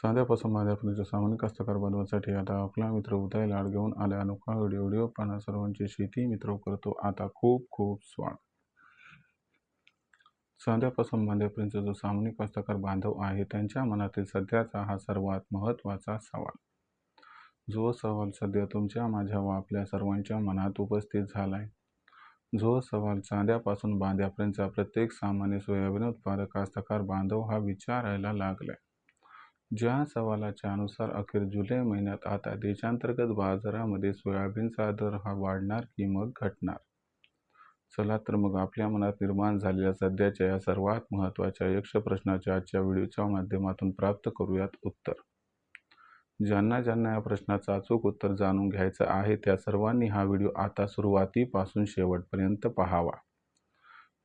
साध्यापासून माझ्यापर्यंत सामान्य कास्तकार बनवण्यासाठी आता आपला मित्र उदय लाड घेऊन आला अनोखा व्हिडिओ पाहणा सर्वांची शेती मित्र करतो आता खूप खूप स्वागत. साध्यापासून बांध्यापर्यंत जो सामान्य कास्तकार बांधव आहे त्यांच्या मनातील सध्याचा हा सर्वात महत्त्वाचा सवाल. जो सवाल सध्या तुमच्या माझ्या व आपल्या सर्वांच्या मनात उपस्थित झालाय. जो सवाल साध्यापासून बांध्यापर्यंतचा प्रत्येक सामान्य सोयाबीन उत्पादक कास्तकार बांधव हा विचारायला लागलाय. ज्या सवालाच्या अनुसार अखेर जुलै महिन्यात आता देशांतर्गत बाजारामध्ये सोयाबीनचा दर हा वाढणार की मग घटणार. चला तर मग आपल्या मनात निर्माण झालेल्या सध्याच्या या सर्वात महत्त्वाच्या यक्ष प्रश्नाच्या आजच्या व्हिडिओच्या माध्यमातून प्राप्त करूयात उत्तर. ज्यांना या प्रश्नाचं अचूक उत्तर जाणून घ्यायचं आहे त्या सर्वांनी हा व्हिडिओ आता सुरुवातीपासून शेवटपर्यंत पाहावा.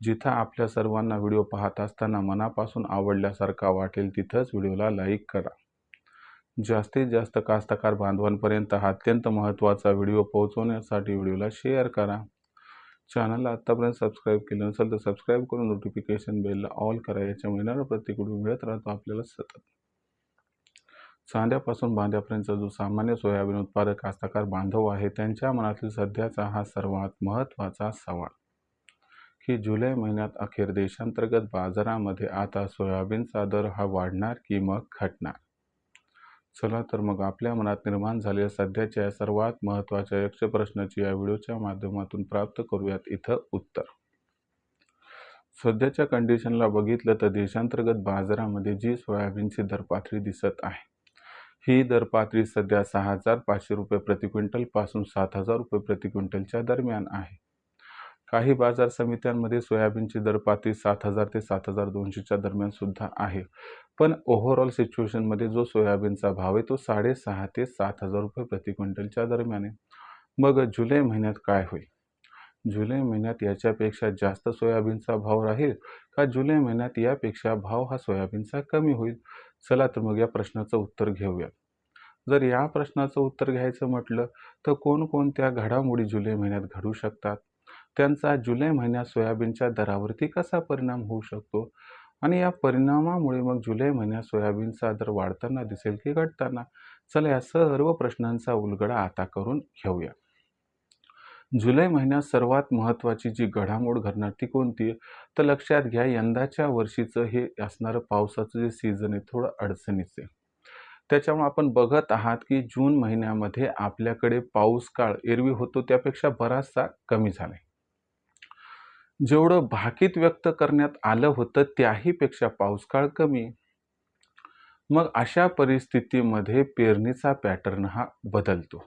जिथं आपल्या सर्वांना व्हिडिओ पाहत असताना मनापासून आवडल्यासारखा वाटेल तिथंच व्हिडिओला लाईक करा. जास्तीत जास्त कास्तकार बांधवांपर्यंत हा अत्यंत महत्त्वाचा व्हिडिओ पोहोचवण्यासाठी व्हिडिओला शेअर करा. चॅनलला आत्तापर्यंत सबस्क्राईब केलं नसेल तर सबस्क्राईब करून नोटिफिकेशन बेलला ऑल करा. याच्यामुळे येणारा प्रत्येक व्हिडिओ मिळत राहतो आपल्याला सतत. साध्यापासून बांध्यापर्यंतचा जो सामान्य सोयाबीन उत्पादक कास्तकार बांधव आहे त्यांच्या मनातील सध्याचा हा सर्वात महत्त्वाचा सवाल की जुलै महिन्यात अखेर देशांतर्गत बाजारामध्ये आता सोयाबीनचा दर हा वाढणार की मग घटणार. चला तर मग आपल्या मनात निर्माण झालेल्या सध्याच्या या सर्वात महत्त्वाच्या यक्ष प्रश्नाची या व्हिडिओच्या माध्यमातून प्राप्त करूयात इथं उत्तर. सध्याच्या कंडिशनला बघितलं तर देशांतर्गत बाजारामध्ये जी सोयाबीनची दरपातळी दिसत आहे ही दरपातळी सध्या 6,500 रुपये प्रति क्विंटल पासून 7,000 रुपये प्रति क्विंटलच्या दरम्यान आहे. काही बाजार समित्यांमध्ये सोयाबीनची दरपातळी 7,000 ते 7,200च्या दरम्यान सुद्धा आहे. पण ओव्हरऑल सिच्युएशनमध्ये जो सोयाबीनचा भाव आहे तो 6,500 ते 7,000 रुपये प्रति क्विंटलच्या दरम्यान आहे. मग जुलै महिन्यात काय होईल? जुलै महिन्यात याच्यापेक्षा जास्त सोयाबीनचा भाव राहील का जुलै महिन्यात यापेक्षा भाव हा सोयाबीनचा कमी होईल? चला तर मग या प्रश्नाचं उत्तर घेऊया. जर या प्रश्नाचं उत्तर घ्यायचं म्हटलं तर कोणकोणत्या घडामोडी जुलै महिन्यात घडू शकतात, त्यांचा जुलै महिन्यात सोयाबीनच्या दरावरती कसा परिणाम होऊ शकतो आणि या परिणामामुळे मग जुलै महिन्यात सोयाबीनचा दर वाढताना दिसेल की घटताना. चला या सर्व प्रश्नांचा उलगडा आता करून घेऊया. जुलै महिन्यात सर्वात महत्त्वाची जी घडामोड घडणार ती कोणती तर लक्षात घ्या, यंदाच्या वर्षीचं हे असणारं पावसाचं जे सीझन आहे थोडं अडचणीचं आहे. त्याच्यामुळे आपण बघत आहात की जून महिन्यामध्ये आपल्याकडे पाऊस काळ एरवी होतो त्यापेक्षा बराचसा कमी झालाय. जेवढं भाकीत व्यक्त करण्यात आलं होतं त्याहीपेक्षा पाऊस काळ कमी. मग अशा परिस्थितीमध्ये पेरणीचा पॅटर्न हा बदलतो.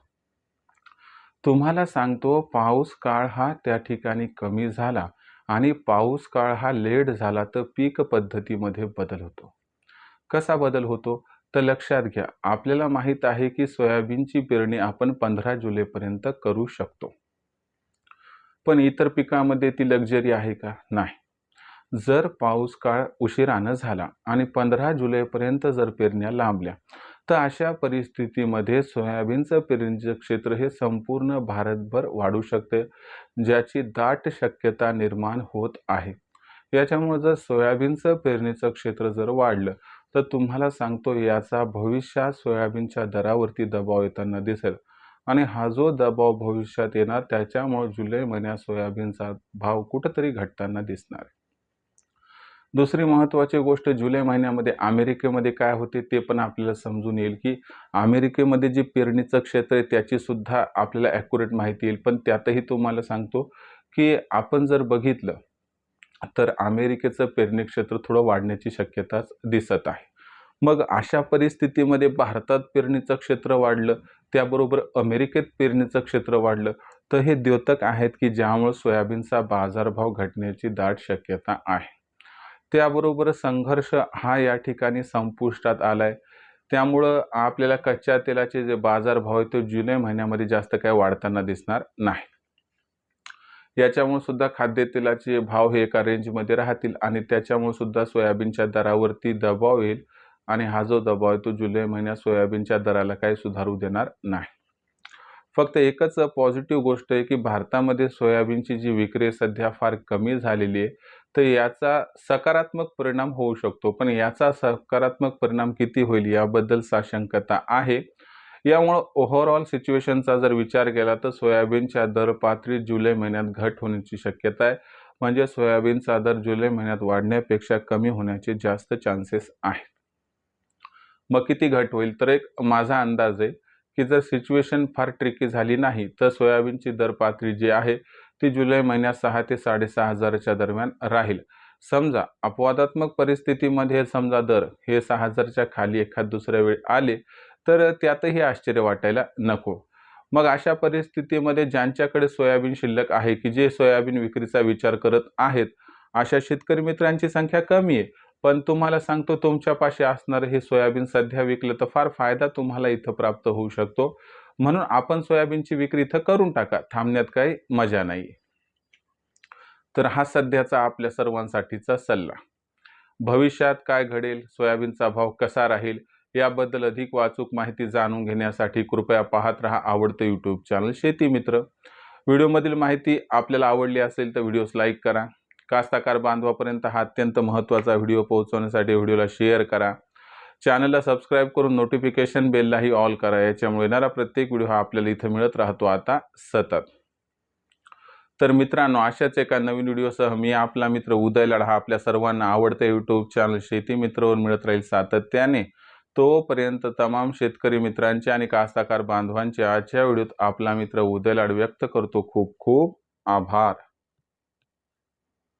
तुम्हाला सांगतो पाऊस काळ हा त्या ठिकाणी कमी झाला आणि पाऊस काळ हा लेट झाला तर पीक पद्धतीमध्ये बदल होतो. कसा बदल होतो तर लक्षात घ्या, आपल्याला माहीत आहे की सोयाबीनची पेरणी आपण 15 जुलैपर्यंत करू शकतो. पण इतर पिकामध्ये ती लक्झरी आहे का? नाही. जर पाऊस काळ उशिरानं झाला आणि 15 जुलैपर्यंत जर पेरण्या लांबल्या तर अशा परिस्थितीमध्ये सोयाबीनचं पेरणीचं क्षेत्र हे संपूर्ण भारतभर वाढू शकते, ज्याची दाट शक्यता निर्माण होत आहे. याच्यामुळे जर सोयाबीनचं पेरणीचं क्षेत्र जर वाढलं तर तुम्हाला सांगतो याचा भविष्यात सोयाबीनच्या दरावरती दबाव येताना दिसेल आणि हा जो दबाव भविष्यात येणार त्याच्यामुळे जुलै महिन्यात सोयाबीनचा भाव कुठंतरी घटताना दिसणार आहे. दुसरी महत्त्वाची गोष्ट, जुलै महिन्यामध्ये अमेरिकेमध्ये काय होते ते पण आपल्याला समजून येईल की अमेरिकेमध्ये जे पेरणीचं क्षेत्र आहे त्याची सुद्धा आपल्याला ॲक्युरेट माहिती येईल. पण त्यातही तुम्हाला सांगतो की आपण जर बघितलं तर अमेरिकेचं पेरणी क्षेत्र थोडं वाढण्याची शक्यताच दिसत आहे. मग अशा परिस्थितीमध्ये भारतात पेरणीचं क्षेत्र वाढलं त्याबरोबर अमेरिकेत पेरणीचं क्षेत्र वाढलं तर हे द्योतक आहेत की ज्यामुळे सोयाबीनचा बाजारभाव घटण्याची दाट शक्यता आहे. त्याबरोबर संघर्ष हा या ठिकाणी संपुष्टात आलाय. त्यामुळं आपल्याला कच्च्या तेलाचे जे बाजारभाव आहेत ते जुलै महिन्यामध्ये जास्त काय वाढताना दिसणार नाही. याच्यामुळे सुद्धा खाद्यतेलाचे भाव हे एका रेंजमध्ये राहतील आणि त्याच्यामुळे सुद्धा सोयाबीनच्या दरावरती दबाव येईल आणि हा जो दबाव आहे तो जुलै महिन्यात सोयाबीनच्या दराला काही सुधारू देणार नाही. फक्त एकच पॉझिटिव्ह गोष्ट आहे की भारतामध्ये सोयाबीनची जी विक्री सध्या फार कमी झालेली आहे, तर याचा सकारात्मक परिणाम होऊ शकतो, पण याचा सकारात्मक परिणाम किती होईल याबद्दल साशंकता आहे. यामुळं ओव्हरऑल सिच्युएशनचा जर विचार केला तर सोयाबीनच्या दर पातळीत जुलै महिन्यात घट होण्याची शक्यता आहे. म्हणजे सोयाबीनचा दर जुलै महिन्यात वाढण्यापेक्षा कमी होण्याचे जास्त चान्सेस आहेत. मग किती घट होईल? तर एक माझा अंदाज आहे की जर सिच्युएशन फार ट्रिकी झाली नाही तर सोयाबीनची दर पातळी जी आहे ती जुलै महिन्यात 6 ते 6,500च्या दरम्यान राहील. समजा अपवादात्मक परिस्थितीमध्ये समजा दर हे 6,000च्या खाली एखाद दुसऱ्या वेळी आले तर त्यातही आश्चर्य वाटायला नको. मग अशा परिस्थितीमध्ये ज्यांच्याकडे सोयाबीन शिल्लक आहे की जे सोयाबीन विक्रीचा विचार करत आहेत, अशा शेतकरी मित्रांची संख्या कमी आहे. पण तुम्हाला सांगतो तुमच्यापाशी असणारं हे सोयाबीन सध्या विकलं तर फार फायदा तुम्हाला इथं प्राप्त होऊ शकतो. म्हणून आपण सोयाबीनची विक्री इथं करून टाका. थांबण्यात काही मजा नाही. तर हा सध्याचा आपल्या सर्वांसाठीचा सल्ला. भविष्यात काय घडेल, सोयाबीनचा भाव कसा राहील याबद्दल अधिक अचूक माहिती जाणून घेण्यासाठी कृपया पाहत रहा आवडतं यूट्यूब चॅनल शेती मित्र. व्हिडिओमधील माहिती आपल्याला आवडली असेल तर व्हिडिओस लाईक करा. कास्तकार बांधवापर्यंत हा अत्यंत महत्त्वाचा व्हिडिओ पोहोचवण्यासाठी व्हिडिओला शेअर करा. चॅनलला सबस्क्राईब करून नोटिफिकेशन बेललाही ऑल करा. याच्यामुळे येणारा प्रत्येक व्हिडिओ हा आपल्याला इथं मिळत राहतो आता सतत. तर मित्रांनो, अशाच एका नवीन व्हिडिओसह मी आपला मित्र उदय लाड हा आपल्या सर्वांना आवडते यूट्यूब चॅनल शेती मित्रवर मिळत राहील सातत्याने. तोपर्यंत तमाम शेतकरी मित्रांचे आणि कास्तकार बांधवांचे आजच्या व्हिडिओत आपला मित्र उदय लाड व्यक्त करतो खूप खूप आभार.